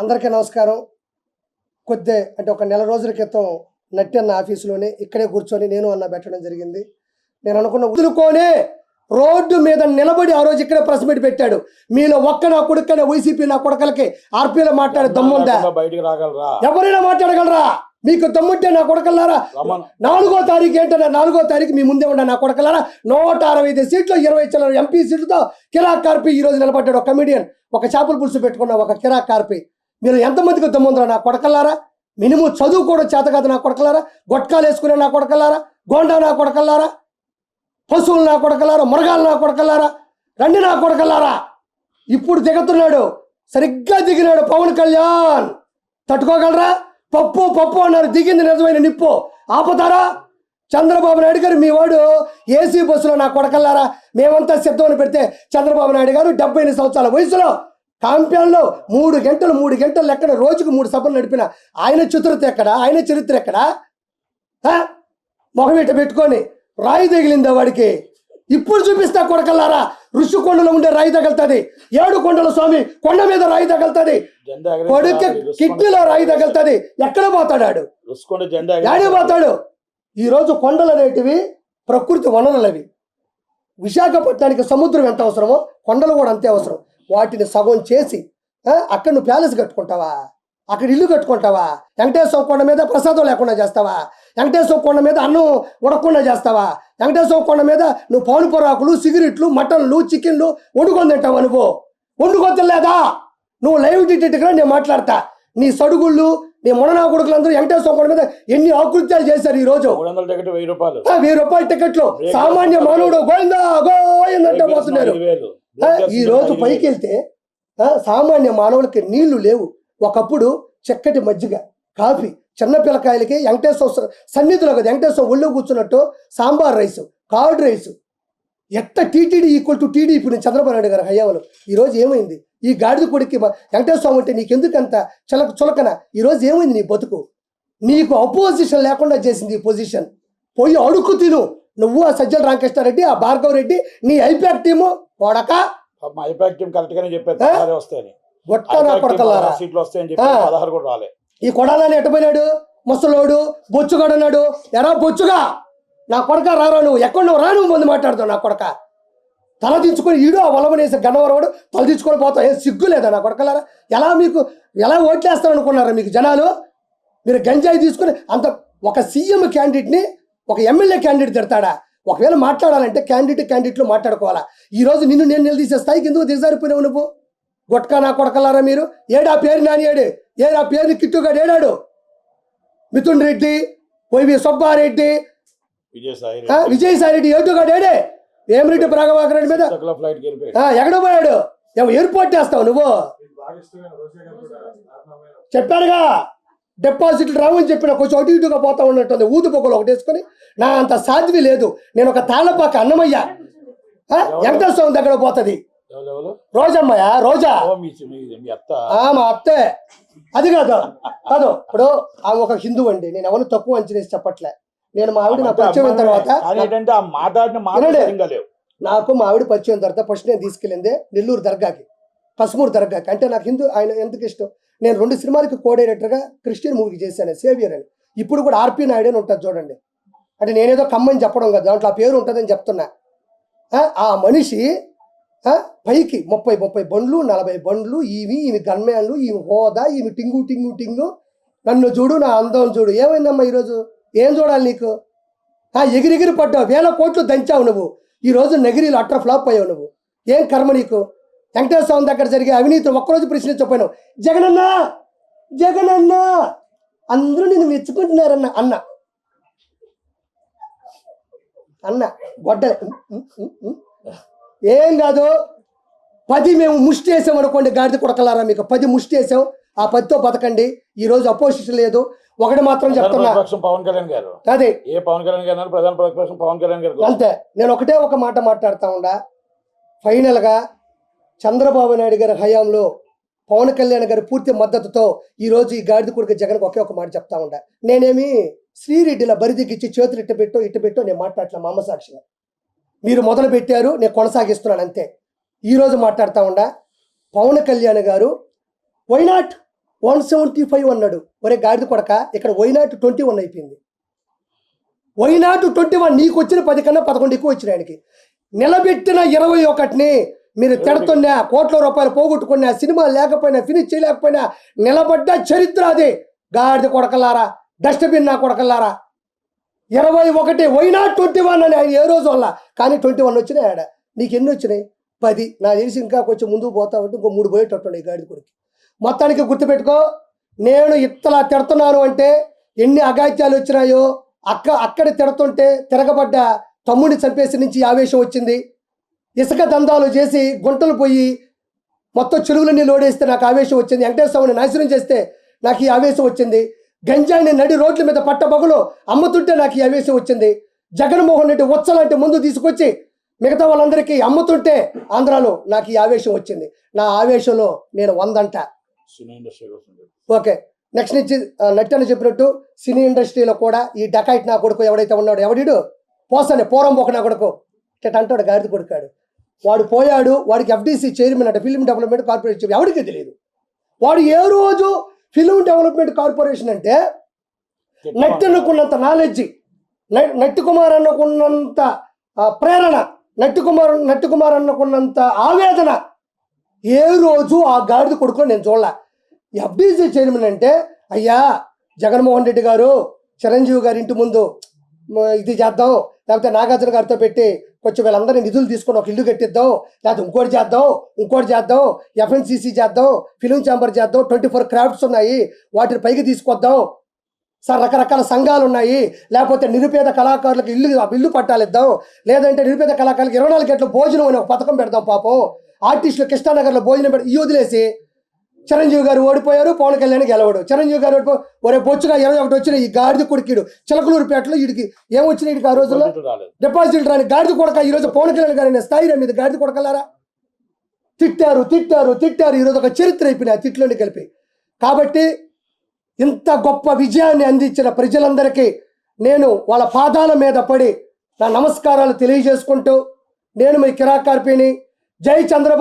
అందరికీ నమస్కారం. అంటే ఒక నెల రోజుల క్రితం నట్టి అన్న ఆఫీసులోనే ఇక్కడే కూర్చొని నేను అన్న పెట్టడం జరిగింది. నేను అనుకున్న వదులుకోనే రోడ్డు మీద నిలబడి ఆ రోజు ఇక్కడే ప్రెస్ మీట్ పెట్టాడు. మీలో ఒక్క నా కొడుకనే వైసీపీ నా కొడుకలకి ఆర్పీలో మాట్లాడే దమ్ముందా? ఎవరైనా మాట్లాడగలరా? మీకు దమ్ముంటే నా కొడకల్లారా 4వ తారీఖు ఏంటన్నా 4వ తారీఖు మీ ముందే ఉండ నా కొడకల్లారా 165 సీట్లు 20 చిల్లర ఎంపీ సీట్లతో కిరాక్ కార్పి ఈ రోజు నిలబడ్డాడు. ఒక కమిడియన్, ఒక చేపల పులుసు పెట్టుకున్న ఒక కిరాక్ కార్పి. మీరు ఎంతమందికి దమ్ముందరా నా కొడకల్లారా? మినిమం చదువు కూడా చేత కాదు నా కొడకల్లారా, గొట్కాలు వేసుకునే నా కొడకల్లారా, గోండా నా కొడకల్లారా, పశువులు నా కొడకల్లారా, మురగాలు నా కొడకల్లారా, రండి నా కొడకల్లారా. ఇప్పుడు దిగుతున్నాడు, సరిగ్గా దిగినాడు పవన్ కళ్యాణ్. తట్టుకోగలరా? పప్పు పప్పు అన్నారు, దిగింది నిజమైన నిప్పు. ఆపుతారా? చంద్రబాబు నాయుడు గారు మీ వాడు ఏసీ బస్సులో నా కొడకల్లారా మేమంతా సిద్ధమని పెడితే చంద్రబాబు నాయుడు గారు 78 సంవత్సరాల వయసులో కాంప్యాన్లో 3 గంటలు లెక్కన రోజుకు 3 సభలు నడిపిన ఆయన చతురత ఎక్కడ? ఆయన చరిత్ర ఎక్కడ? మొహం ఇట్ట పెట్టుకొని రాయి తగిలిందా వాడికి? ఇప్పుడు చూపిస్తా కొడకల్లారా. ఋషికొండలో ఉండే రాయి తగలుతుంది, 7 కొండల స్వామి కొండ మీద రాయి తగలుతుంది, కొడుకు కిడ్నీలో రాయి తగలుతుంది. ఎక్కడ పోతాడు? యాడే పోతాడు? ఈరోజు కొండలు అనేటివి ప్రకృతి వనరులు. అవి విశాఖపట్నానికి సముద్రం ఎంత అవసరమో కొండలు కూడా అంతే అవసరం. వాటిని సగం చేసి అక్కడ నువ్వు ప్యాలెస్ కట్టుకుంటావా? అక్కడ ఇల్లు కట్టుకుంటావా? వెంకటేశ్వర కొండ మీద ప్రసాదం లేకుండా చేస్తావా? వెంకటేశ్వర కొండ మీద అన్నం ఉడకుండా చేస్తావా? వెంకటేశ్వర కొండ మీద నువ్వు పౌను పొరాకులు, సిగరెట్లు, మటన్లు, చికెన్లు వండుకొని తింటావా? నువ్వు వండుకొని తినలేదా? నువ్వు లైవ్ డిటెక్ట్గా నేను మాట్లాడతా. నీ సడుగుళ్ళు, నీ మొననా కొడుకులందరూ వెంకటేశ్వర కొండ మీద ఎన్ని ఆకృత్యాలు చేశారు. ఈ రోజు 1000 రూపాయల టికెట్లు సామాన్య మానవుడు గోయిందా గోయిందంటే పోతున్నారు. ఈ రోజు పైకి వెళ్తే సామాన్య మానవులకి నీళ్లు లేవు. ఒకప్పుడు చక్కటి మజ్జిగ, కాఫీ, చిన్న పిల్లకాయలకి వెంకటేశ్వర సన్నిధిలో కదా వెంకటేశ్వర ఒళ్ళో కూర్చున్నట్టు సాంబార్ రైసు, కార్డ్ రైసు. ఎట్ట టీటీడీ ఈక్వల్ టు టీడీ ఇప్పుడు చంద్రబాబు నాయుడు గారు హయాంలో. ఈరోజు ఏమైంది? ఈ గాడిద కొడుక్కి వెంకటేశ్వర స్వామి అంటే నీకెందుకంత చులకన? ఈరోజు ఏమైంది నీ బతుకు? నీకు అపోజిషన్ లేకుండా చేసింది ఈ పొజిషన్. పోయి అడుక్కు తిను. నువ్వు ఆ సజ్జల రామకృష్ణారెడ్డి, ఆ భార్గవ రెడ్డి, నీ ఐపాక్ టీము వాడక ఈ కొడాలని ఎట్టపోయినాడు ముసలోడు బొచ్చుగాడన్నాడు. ఎరా బొచ్చుగా నా కొడక రారా, నువ్వు ఎక్కడ నువ్వు రా, నువ్వు ముందు మాట్లాడుతావు నా కొడక. తల దించుకొని ఈడు ఆ వలమనేసి గన్నవరవాడు తల దించుకొని పోతావు. ఏం సిగ్గు లేదా నా కొడకలారా? ఎలా ఓట్లేస్తారు అనుకున్నారా మీకు జనాలు? మీరు గంజాయి తీసుకుని అంత ఒక సీఎం క్యాండిడేట్ని ఒక ఎమ్మెల్యే క్యాండిడేట్ తిడతాడా? ఒకవేళ మాట్లాడాలంటే క్యాండిడేట్లు మాట్లాడుకోవాలా. ఈరోజు నిన్ను నేను నిలదీసే స్థాయికి ఎందుకు దిగజారిపోయినావు నువ్వు? గొట్కా నా కొడకలారా మీరు. ఏడా పేరు నానియాడు? ఏడా పేరుని కిట్టుగాడు ఏడాడు? మిథున్ రెడ్డి, వైవి సుబ్బారెడ్డి, విజయసాయి రెడ్డి ఏటుగాడు ఏడే? వేమిరెడ్డి ప్రభాకర్ రెడ్డి మీద ఎక్కడో పోయాడు. ఎయిర్పోర్ట్ వేస్తావు నువ్వు. చెప్పానుగా డిపాజిట్లు రావని చెప్పిన కొంచెం అటు ఇటుగా పోతా ఉన్నట్టుంది. ఊదు పొగలు ఒకటి వేసుకొని నా అంత సాధ్వి లేదు. నేను ఒక తాళ్ళపాక అన్నమయ్య వెంకటేశ్వర స్వామి దగ్గర పోతుంది. రోజమ్మయ్య, రోజా మా అత్తే. అది కాదు ఇప్పుడు ఆమె ఒక హిందూ అండి. నేను ఎవరు తక్కువ అంచనేసి చెప్పట్లే. నేను మా ఆవిడ నా పరిచయం అయిన తర్వాత నాకు మా ఆవిడ పరిచయం తర్వాత ఫస్ట్ నేను తీసుకెళ్ళిందే నెల్లూరు దర్గాకి, కస్మూర్ దర్గాకి. అంటే నాకు హిందూ ఆయన ఎందుకు ఇష్టం. నేను 2 సినిమాలకి కో డైరెక్టర్గా క్రిస్టియన్ మూవీకి చేశాను, సేవియర్ అని. ఇప్పుడు కూడా ఆర్పీ నాయుడు అని ఉంటుంది చూడండి. అంటే నేనేదో కమ్మని చెప్పడం కదా, దాంట్లో ఆ పేరు ఉంటుందని చెప్తున్నా. ఆ మనిషి పైకి 30 బండ్లు 40 బండ్లు, ఈమె గన్మ్యాన్లు, ఈమె హోదా, ఈమె టింగు. నన్ను చూడు, నా అందం చూడు. ఏమైందమ్మా ఈరోజు? ఏం చూడాలి నీకు? ఎగిరిగిరి పడ్డావు, 1000 కోట్లు దంచావు నువ్వు. ఈరోజు నగిరీలు అట్ర ఫ్లాప్ అయ్యావు నువ్వు. ఏం కర్మ నీకు? వెంకటేశ్వర స్వామి దగ్గర జరిగే అవినీతి ఒక్కరోజు ప్రశ్నించకపోయినావు. జగనన్న అందరూ నేను మెచ్చుకుంటున్నారన్న అన్న గొడ్డలే. ఏం కాదు, 10 మేము ముష్టి వేసాం అనుకోండి. గాడిద కొడకలారా మీకు 10 ముష్టి వేసాం. ఆ 10తో బతకండి. ఈరోజు అపోజిషన్ లేదు. ఒకటి మాత్రం చెప్తున్నా, పవన్ కళ్యాణ్ గారు అదే పవన్ కళ్యాణ్ గారు ప్రధాన ప్రతిపక్షం పవన్ కళ్యాణ్ గారు అంతే. నేను ఒకటే ఒక మాట మాట్లాడుతూ ఉండా. ఫైనల్గా చంద్రబాబు నాయుడు గారి హయాంలో పవన్ కళ్యాణ్ గారి పూర్తి మద్దతుతో ఈరోజు ఈ గాడిద కొడుకు జగన్కి ఒకే ఒక మాట చెప్తా ఉండా. నేనేమి శ్రీరెడ్డిలా బరిదిగిచ్చి చేతులు ఇట్టు పెట్టో నేను మాట్లాడలే. మా అమ్మ సాక్షిగా మీరు మొదలు పెట్టారు, నేను కొనసాగిస్తున్నాను అంతే. ఈరోజు మాట్లాడుతూ ఉండా. పవన్ కళ్యాణ్ గారు వై నాట్ 175 అన్నాడు. ఒరే గాడిద కొడక, ఇక్కడ వైనాట్ 21 అయిపోయింది. వైనాట్ 21, నీకు వచ్చిన 10 కన్నా 11 ఎక్కువ వచ్చిన ఆయనకి. నిలబెట్టిన 21ని మీరు తిడుతున్నా, కోట్ల రూపాయలు పోగొట్టుకున్నా, సినిమా లేకపోయినా, ఫినిష్ చేయలేకపోయినా నిలబడ్డ చరిత్ర అదే. గాడిద కొడకల్లారా, డస్ట్బిన్ నా కొడకల్లారా. 21 వైనాట్ 21 అని ఆయన ఏ రోజు వల్ల, కానీ 21 వచ్చినాయి ఆడ. నీకు ఎన్ని వచ్చినాయి? 10. నా తెలిసి ఇంకా కొంచెం ముందుకు పోతా ఉంటే ఇంకో 3 పోయేటట్టు గాడిద కొడుకు. మొత్తానికి గుర్తుపెట్టుకో, నేను ఇట్లా తిడుతున్నాను అంటే ఎన్ని అగాత్యాలు వచ్చినాయో. అక్కడ తిడుతుంటే తిరగబడ్డ తమ్ముడిని చంపేసి నుంచి ఆవేశం వచ్చింది. ఇసుక దందాలు చేసి గుంటలు పోయి మొత్తం చెరువులన్నీ లోడేస్తే నాకు ఆవేశం వచ్చింది. వెంకటేశ్వరుని నాశనం చేస్తే నాకు ఈ ఆవేశం వచ్చింది. గంజాయిని నడి రోడ్ల మీద పట్టబగులు అమ్ముతుంటే నాకు ఈ ఆవేశం వచ్చింది. జగన్మోహన్ రెడ్డి ఉచ్చలాంటి ముందు తీసుకొచ్చి మిగతా వాళ్ళందరికీ అమ్ముతుంటే ఆంధ్రాలో నాకు ఈ ఆవేశం వచ్చింది. నా ఆవేశంలో నేను 100 అంట. సినీ ఇండస్ట్రీ కోసం ఓకే, నెక్స్ట్ నుంచి నట్టని చెప్పినట్టు సినీ ఇండస్ట్రీలో కూడా ఈ డకాయిట్ నా కొడుకు ఎవడైతే ఉన్నాడో, ఎవడీడు పోసనే పోరంబోక నా కొడుకు ఇట్ట అంటాడు, గాడిద కొడుకాడు. వాడు పోయాడు, వాడికి FDC చైర్మన్ అంటే ఫిల్మ్ డెవలప్మెంట్ కార్పొరేషన్, ఎవరికి తెలియదు. వాడు ఏ రోజు ఫిల్మ్ డెవలప్మెంట్ కార్పొరేషన్ అంటే నట్టనుకున్నంత నాలెడ్జి, నట్టి కుమార్ అన్నకున్నంత ప్రేరణ, నట్టి కుమార్ అన్నకున్నంత ఆవేదన ఏ రోజు ఆ గాడిద కొడుకులో నేను చూడలే. FDC చైర్మన్ అంటే, అయ్యా జగన్మోహన్ రెడ్డి గారు చిరంజీవి గారి ఇంటి ముందు ఇది చేద్దాం, లేకపోతే నాగార్జున గారితో పెట్టి కొంచెం వీళ్ళందరినీ నిధులు తీసుకొని ఒక ఇల్లు కట్టిద్దాం, లేకపోతే ఇంకోటి చేద్దాం, FNCC చేద్దాం, ఫిలిం ఛాంబర్ చేద్దాం, 24 క్రాఫ్ట్స్ ఉన్నాయి, వాటిని పైకి తీసుకొద్దాం సార్, రకరకాల సంఘాలు ఉన్నాయి, లేకపోతే నిరుపేద కళాకారులకు ఇల్లు పట్టాలిద్దాం, లేదంటే నిరుపేద కళాకారులకు 24 గంటల భోజనం అనే ఒక పథకం పెడదాం. పాపం ఆర్టిస్టులు కృష్ణానగర్లో భోజనం పెడతాం. ఈ వదిలేసి చిరంజీవి గారు ఓడిపోయారు, పవన్ కళ్యాణ్ గెలవడు. చిరంజీవి గారు ఒరే బొచ్చుగా 21 వచ్చిన ఈ గాడిద కొడుకుడు చిలకలూరుపేటలో వీడికి ఏమొచ్చినాయి? వీడికి ఆ రోజుల్లో డిపాజిట్ రాని గాడిద కొడక. ఈరోజు పవన్ కళ్యాణ్ గారి స్థాయి మీద గాడిద కొడకలారా తిట్టారు. ఈరోజు ఒక చరిత్ర అయిపోయింది ఆ తిట్లోని కలిపి. కాబట్టి ఇంత గొప్ప విజయాన్ని అందించిన ప్రజలందరికీ నేను వాళ్ళ పాదాల మీద పడి నా నమస్కారాలు తెలియజేసుకుంటూ, నేను మీ కిరాకార్పిని. జై చంద్రబాబు.